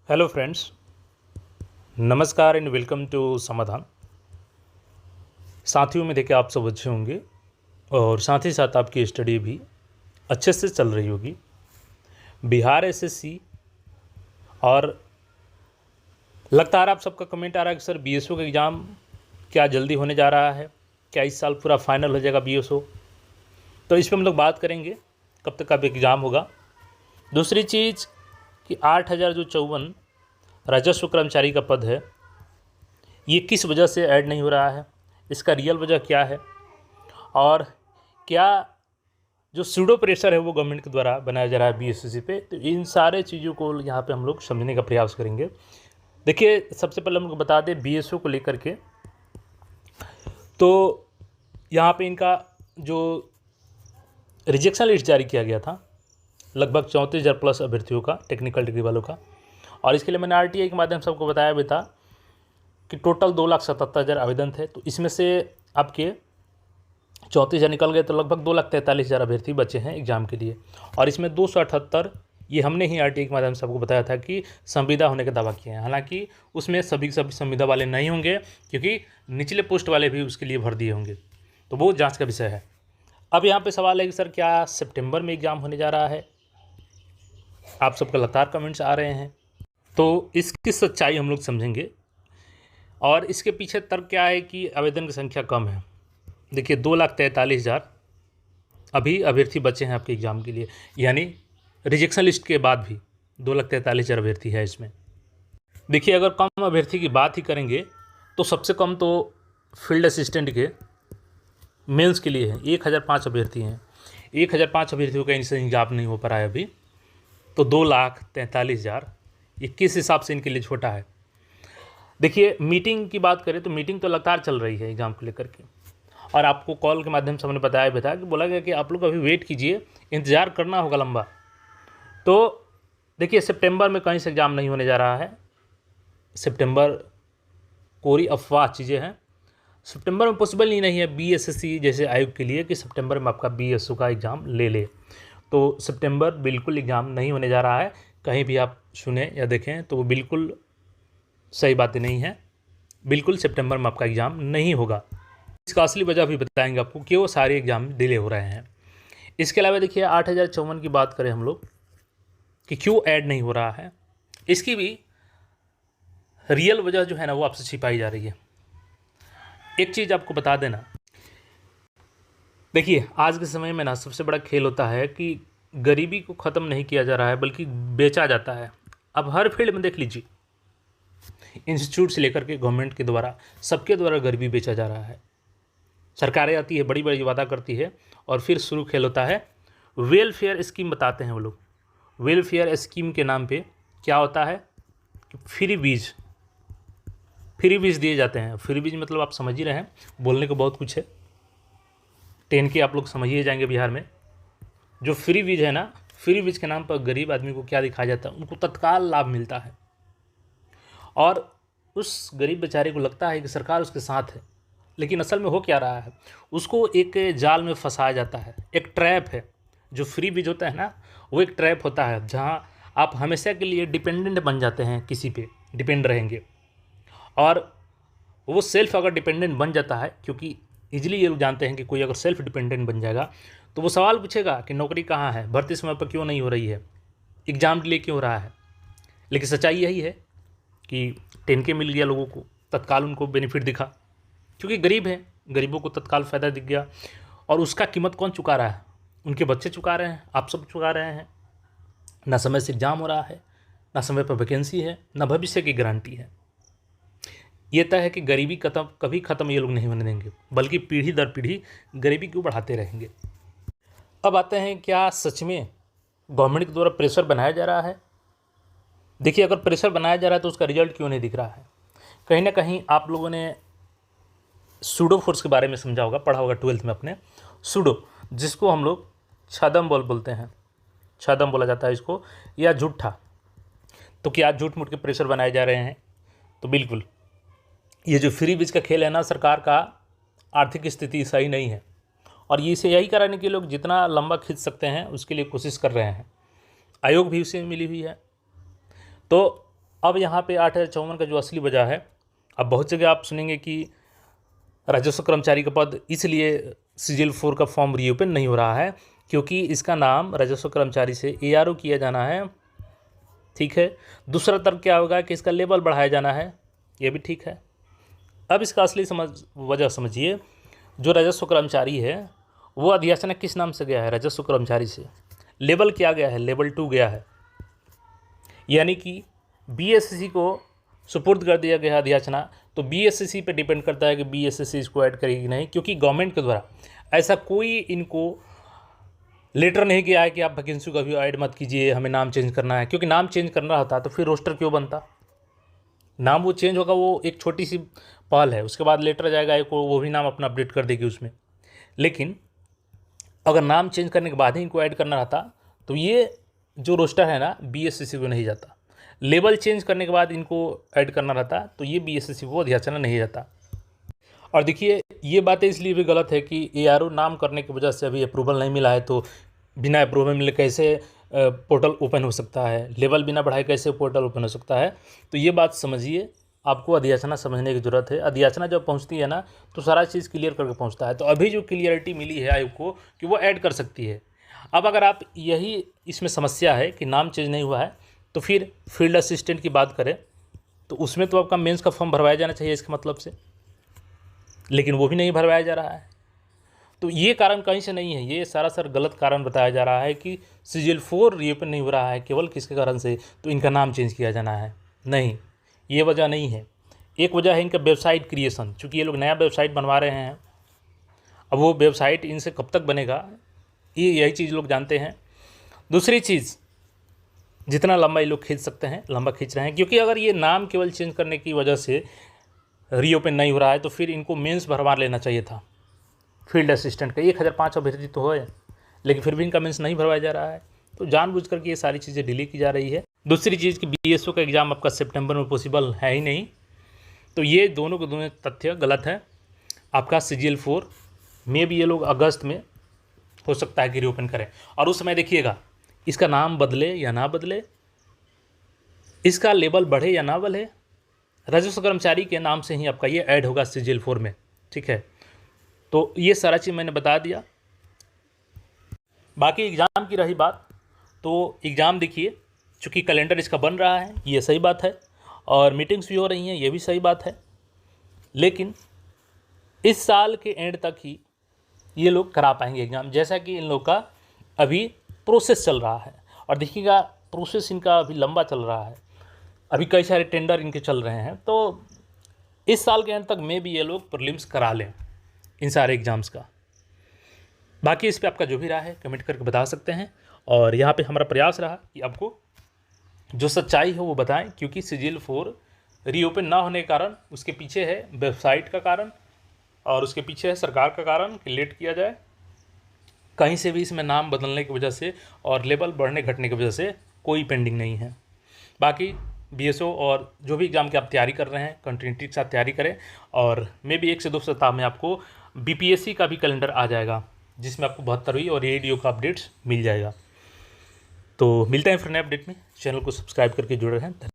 Hello friends, नमस्कार and welcome to समाधान। साथियों में देखिए आप सब अच्छे होंगे और साथ ही साथ आपकी स्टडी भी अच्छे से चल रही होगी। बिहार एसएससी और लगातार आप सबका कमेंट आ रहा है कि सर बीएसओ का एग्ज़ाम क्या जल्दी होने जा रहा है, क्या इस साल पूरा फाइनल हो जाएगा बीएसओ। तो इस पर हम लोग बात करेंगे कब तक अब एग्ज़ाम होगा। दूसरी चीज़ कि 8,054 राजस्व कर्मचारी का पद है, ये किस वजह से ऐड नहीं हो रहा है, इसका रियल वजह क्या है और क्या जो सूडो प्रेशर है वो गवर्नमेंट के द्वारा बनाया जा रहा है बीएसएससी पे। तो इन सारे चीज़ों को यहाँ पे हम लोग समझने का प्रयास करेंगे। देखिए, सबसे पहले हम लोग बता दें बीएसओ को लेकर के, तो यहाँ पे इनका जो रिजेक्शन लिस्ट जारी किया गया था लगभग 34,000 प्लस अभ्यर्थियों का, टेक्निकल डिग्री वालों का। और इसके लिए मैंने आरटीआई के माध्यम से आपको बताया भी था कि टोटल 2,77,000 आवेदन थे। तो इसमें से आपके 34,000 निकल गए, तो लगभग 2,43,000 अभ्यर्थी बचे हैं एग्ज़ाम के लिए। और इसमें 278 ये हमने ही आरटीआई के माध्यम से आपको बताया था कि संविदा होने का दावा किए हैं। हालांकि उसमें सभी के सभी संविदा वाले नहीं होंगे, क्योंकि निचले पोस्ट वाले भी उसके लिए भर दिए होंगे, तो वो जाँच का विषय है। अब यहाँ पर सवाल है कि सर क्या सितंबर में एग्ज़ाम होने जा रहा है? आप सबका लगातार कमेंट्स आ रहे हैं, तो इसकी सच्चाई हम लोग समझेंगे। और इसके पीछे तर्क क्या है कि आवेदन की संख्या कम है। देखिए, 2,43,000 अभी अभ्यर्थी बचे हैं आपके एग्ज़ाम के लिए, यानी रिजेक्शन लिस्ट के बाद भी 2,43,000 अभ्यर्थी है इसमें। देखिए, अगर कम अभ्यर्थी की बात ही करेंगे तो सबसे कम तो फील्ड असिस्टेंट के मेंस के लिए है, 1,005 अभ्यर्थी हैं। 1,005 अभ्यर्थियों का इनसे एग्जाम नहीं हो पा रहा है अभी, तो 2,43,000 ये किस हिसाब से इनके लिए छोटा है। देखिए, मीटिंग की बात करें तो मीटिंग तो लगातार चल रही है एग्ज़ाम को लेकर के, और आपको कॉल के माध्यम से हमने बताया भी था कि बोला गया कि आप लोग अभी वेट कीजिए, इंतज़ार करना होगा लंबा। तो देखिए, सितंबर में कहीं से एग्ज़ाम नहीं होने जा रहा है। सितंबर कोरी अफवाह चीज़ें हैं। सितंबर में पॉसिबल ही नहीं है बीएसएससी जैसे आयोग के लिए कि सितंबर में आपका बीएसओ का एग्ज़ाम ले ले। तो सितंबर बिल्कुल एग्ज़ाम नहीं होने जा रहा है। कहीं भी आप सुने या देखें तो वो बिल्कुल सही बातें नहीं है। बिल्कुल सितंबर में आपका एग्ज़ाम नहीं होगा। इसका असली वजह भी बताएंगे आपको कि वो सारे एग्ज़ाम डिले हो रहे हैं। इसके अलावा देखिए, 8,054 की बात करें हम लोग कि क्यों ऐड नहीं हो रहा है, इसकी भी रियल वजह जो है ना वो आपसे छिपाई जा रही है। एक चीज़ आपको बता देना, देखिए आज के समय में ना सबसे बड़ा खेल होता है कि गरीबी को ख़त्म नहीं किया जा रहा है बल्कि बेचा जाता है। अब हर फील्ड में देख लीजिए, इंस्टीट्यूट से लेकर के गवर्नमेंट के द्वारा सबके द्वारा गरीबी बेचा जा रहा है। सरकारें आती है, बड़ी बड़ी वादा करती है, और फिर शुरू खेल होता है। वेलफेयर स्कीम बताते हैं वो लोग। वेलफेयर स्कीम के नाम पे क्या होता है कि फ्री बीज दिए जाते हैं। फ्री बीज मतलब आप समझ ही रहे हैं, बोलने को बहुत कुछ है। 10 के आप लोग समझ ही जाएंगे। बिहार में जो फ्री बीज है ना, फ्री बीज के नाम पर गरीब आदमी को क्या दिखाया जाता है, उनको तत्काल लाभ मिलता है, और उस गरीब बेचारे को लगता है कि सरकार उसके साथ है। लेकिन असल में हो क्या रहा है, उसको एक जाल में फंसाया जाता है, एक ट्रैप है। जो फ्री बीज होता है ना, वो एक ट्रैप होता है जहाँ आप हमेशा के लिए डिपेंडेंट बन जाते हैं, किसी पे डिपेंड रहेंगे। और वो सेल्फ अगर डिपेंडेंट बन जाता है, क्योंकि इजीली ये लोग जानते हैं कि कोई अगर सेल्फ डिपेंडेंट बन जाएगा तो वो सवाल पूछेगा कि नौकरी कहाँ है, भर्ती समय पर क्यों नहीं हो रही है, एग्ज़ाम डिले क्यों हो रहा है। लेकिन सच्चाई यही है कि 10K मिल गया लोगों को, तत्काल उनको बेनिफिट दिखा, क्योंकि गरीब हैं, गरीबों को तत्काल फ़ायदा दिख गया। और उसका कीमत कौन चुका रहा है? उनके बच्चे चुका रहे हैं, आप सब चुका रहे हैं। ना समय से एग्ज़ाम हो रहा है, ना समय पर वैकेंसी है, ना भविष्य की गारंटी है। ये तय है कि गरीबी कभी ख़त्म ये लोग नहीं होने देंगे, बल्कि पीढ़ी दर पीढ़ी गरीबी को बढ़ाते रहेंगे। अब आते हैं, क्या सच में गवर्नमेंट के द्वारा प्रेशर बनाया जा रहा है? देखिए, अगर प्रेशर बनाया जा रहा है तो उसका रिजल्ट क्यों नहीं दिख रहा है? कहीं ना कहीं आप लोगों ने सूडो फोर्स के बारे में समझा होगा, पढ़ा होगा 12th में अपने। सूडो, जिसको हम लोग छदम बॉल बोलते हैं, छदम बोला जाता है इसको, या झूठा। तो क्या झूठ मूठ के प्रेशर बनाए जा रहे हैं? तो बिल्कुल, ये जो फ्री बीज का खेल है ना, सरकार का आर्थिक स्थिति सही नहीं है, और ये इसे यही कराने के लोग जितना लंबा खींच सकते हैं उसके लिए कोशिश कर रहे हैं। आयोग भी उसे मिली हुई है। तो अब यहाँ पे 8,054 का जो असली वजह है, अब बहुत जगह आप सुनेंगे कि राजस्व कर्मचारी का पद इसलिए CGL 4 का फॉर्म रीओपन नहीं हो रहा है क्योंकि इसका नाम राजस्व कर्मचारी से ARO किया जाना है, ठीक है। दूसरा तर्क क्या होगा कि इसका लेवल बढ़ाया जाना है, ये भी ठीक है। अब इसका असली वजह समझिए, जो राजस्व कर्मचारी है वो अधियाचना किस नाम से गया है? राजस्व कर्मचारी से। लेवल क्या गया है? लेवल 2 गया है, यानी कि BSSC को सुपुर्द कर दिया गया अधियाचना। तो BSSC पे डिपेंड करता है कि BSSC इसको ऐड करेगी नहीं, क्योंकि गवर्नमेंट के द्वारा ऐसा कोई इनको लेटर नहीं गया है कि आप वैकेंसी को अभी ऐड मत कीजिए, हमें नाम चेंज करना है। क्योंकि नाम चेंज करना होता तो फिर रोस्टर क्यों बनता? नाम वो चेंज होगा, वो एक छोटी सी पहल है, उसके बाद लेटर जाएगा एक, वो भी नाम अपना अपडेट कर देगी उसमें। लेकिन अगर नाम चेंज करने के बाद ही इनको ऐड करना रहता तो ये जो रोस्टर है ना BSSC को नहीं जाता। लेवल चेंज करने के बाद इनको ऐड करना रहता तो ये BSSC को अधियाचना नहीं जाता। और देखिए ये बातें इसलिए भी गलत है कि ARO नाम करने की वजह से अभी अप्रूवल नहीं मिला है, तो बिना अप्रूवल मिले कैसे पोर्टल ओपन हो सकता है? लेवल बिना बढ़ाए कैसे पोर्टल ओपन हो सकता है? तो ये बात समझिए, आपको अधियाचना समझने की ज़रूरत है। अधियाचना जब पहुंचती है ना तो सारा चीज़ क्लियर करके पहुंचता है। तो अभी जो क्लियरिटी मिली है आयोग को कि वो ऐड कर सकती है। अब अगर आप यही इसमें समस्या है कि नाम चेंज नहीं हुआ है, तो फिर फील्ड असिस्टेंट की बात करें तो उसमें तो आपका मेंस का फॉर्म भरवाया जाना चाहिए इसके मतलब से, लेकिन वो भी नहीं भरवाया जा रहा है। तो ये कारण कहीं से नहीं है, ये सारा गलत कारण बताया जा रहा है कि CGL 4 रीओपन नहीं हो रहा है केवल किसके कारण से, तो इनका नाम चेंज किया जाना है। नहीं, ये वजह नहीं है। एक वजह है इनका वेबसाइट क्रिएशन, चूँकि ये लोग नया वेबसाइट बनवा रहे हैं। अब वो वेबसाइट इनसे कब तक बनेगा, यही चीज़ लोग जानते हैं। दूसरी चीज़, जितना लंबा ये लोग खींच सकते हैं लंबा खींच रहे हैं, क्योंकि अगर ये नाम केवल चेंज करने की वजह से रीओपन नहीं हो रहा है तो फिर इनको मेंस भरवा लेना चाहिए था फील्ड असिस्टेंट का। 1,005 अभ्यर्थी तो है, लेकिन फिर भी इनका मेंस नहीं भरवाया जा रहा है। तो जानबूझ करके ये सारी चीज़ें डिले की जा रही है। दूसरी चीज़ कि BSO का एग्ज़ाम आपका सितंबर में पॉसिबल है ही नहीं। तो ये दोनों के दोनों तथ्य गलत है। आपका CGL 4 में भी ये लोग अगस्त में हो सकता है कि रीओपन करें, और उस समय देखिएगा इसका नाम बदले या ना बदले, इसका लेवल बढ़े या ना बढ़े, राजस्व कर्मचारी के नाम से ही आपका ये ऐड होगा CGL 4 में, ठीक है। तो ये सारा चीज़ मैंने बता दिया। बाकी एग्ज़ाम की रही बात, तो एग्ज़ाम देखिए, चूँकि कैलेंडर इसका बन रहा है ये सही बात है, और मीटिंग्स भी हो रही हैं ये भी सही बात है, लेकिन इस साल के एंड तक ही ये लोग करा पाएंगे एग्ज़ाम, जैसा कि इन लोग का अभी प्रोसेस चल रहा है। और देखिएगा प्रोसेस इनका अभी लंबा चल रहा है, अभी कई सारे टेंडर इनके चल रहे हैं। तो इस साल के एंड तक में भी ये लोग प्रीलिम्स करा लें इन सारे एग्ज़ाम्स का। बाकी इस पर आपका जो भी राय है कमेंट करके बता सकते हैं, और यहाँ पे हमारा प्रयास रहा कि आपको जो सच्चाई है वो बताएं, क्योंकि CGL 4 रीओपन ना होने के कारण उसके पीछे है वेबसाइट का कारण, और उसके पीछे है सरकार का कारण कि लेट किया जाए। कहीं से भी इसमें नाम बदलने की वजह से और लेवल बढ़ने घटने की वजह से कोई पेंडिंग नहीं है। बाकी BSO और जो भी एग्ज़ाम की आप तैयारी कर रहे हैं कंटिन्यूटी के साथ तैयारी करें, और मे भी 1 से 2 सप्ताह में आपको BPSC का भी कैलेंडर आ जाएगा, जिसमें आपको 72वीं और ADO का अपडेट्स मिल जाएगा। तो मिलते हैं फिर नए अपडेट में, चैनल को सब्सक्राइब करके जुड़े रहें।